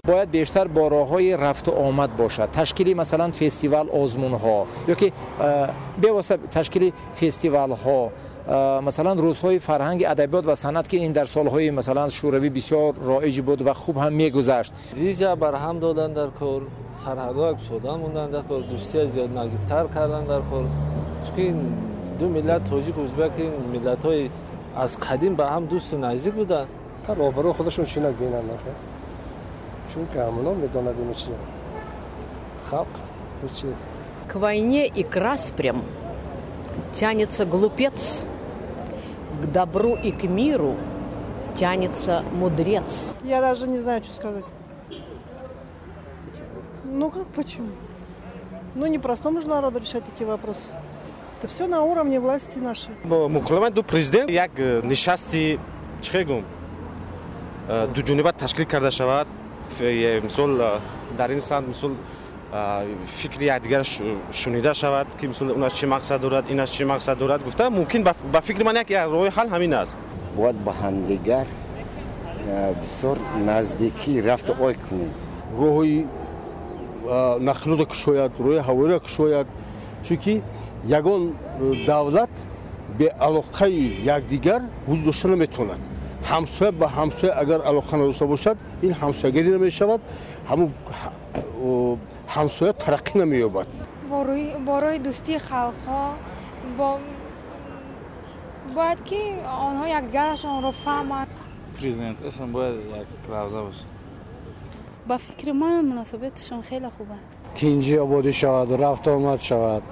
باید بیشتر با راههای رفت و آمد باشد. تشکیل مثلا فستیوال آزمون‌ها یا که به واسطه تشکیل فستیوال‌ها، مثلا روزهای فرهنگ ادبیات و صنعت که این در سالهای مثلا شوروی بسیار رایج بود و خوب هم میگذشت. ویژه برهم دادن در کار، سرحدها گشودن موندن در کار، دوستی زیاد نزدیکتر کردن در کار. چون این دو ملت تاجیک و ازبک این ملت‌های از قدیم به هم دوست و نزدیک بودن. روبرو خودشون چی نبینن چون که همونا میدونن چی خلق چی. К войне и к распрям тянется глупец, к добру и к миру тянется мудрец. Я даже не знаю, что сказать. Ну как почему? Ну не простому же народу решать такие вопросы. Это все на уровне власти нашей. Мукламат ду президент як нишасти чхегум ду ҷонибат ташкил карда шавад. Мисол дар ин санд мисол фикри якдигар шунида шавад ки мисол он аз чӣ мақсад дорад, ин аз чӣ мақсад дорад гуфта мумкин ба фикри ман як роҳи ҳал ҳамин аст. Бояд ба ҳамдигар бисёр наздикӣ рафту ой кунем. роҳи нақлиётро кушояд, роҳи ҳавоиро кушояд, чунки ягон давлат беалоқаи якдигар вуҷуд дошта наметавонад. ҳамсоя ба ҳамсоя агар алоқа надошта бошад, ин ҳамсоягарӣ намешавад, ҳамун ҳамсоя тараққӣ намеёбад. бо роҳи дӯстии халқҳо бояд ки онҳо якдигарашонро фаҳманд. президенташон бояд як равза бошад. ба фикри ман муносабаташон хеле хуб аст. тинҷӣ ободӣ шавад, рафт омад шавад.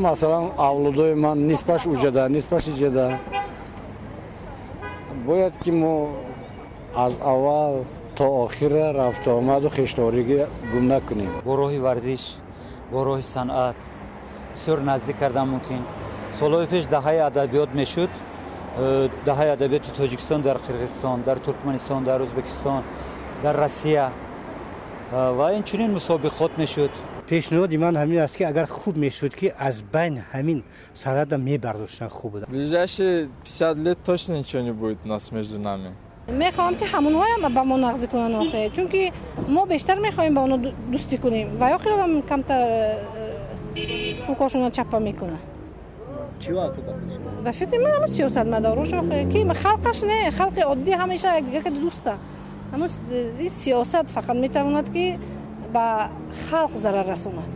масалан авлодои ман нисбаш уҷада, нисбаш иҷада. бояд ки мо аз аввал то охира рафту омаду хештворигӣ гум накунем. бо роҳи варзиш, бо роҳи санъат бисёр наздик кардан мумкин. солҳои пеш даҳаи адабиёт мешуд. даҳаи адабиёти тоҷикистон дар қирғизистон, дар туркманистон, дар ӯзбекистон, дар россия ва инчунин мусобиқот мешуд. пешниҳоди ман ҳамин аст ки агар хуб мешуд ки аз байн ҳамин санъата мебардоштан хуб буд. ближайшие 50 лет точно ничего не будет у нас между нами. мехоҳам ки ҳамонҳоям ба мо нағзӣ кунанд охир, чунки мо бештар мехоҳем ба онҳо дӯстӣ кунем ва ё хиёлам камтар фукошона чапа мекунад. ба фикри ман ҳамун сиёсатмадорош охир ки халқаш не, халқи оддӣ ҳамеша якдигар ки дӯста. ҳамун сиёсат фақат метавонад ки ба халқ зарар расонад.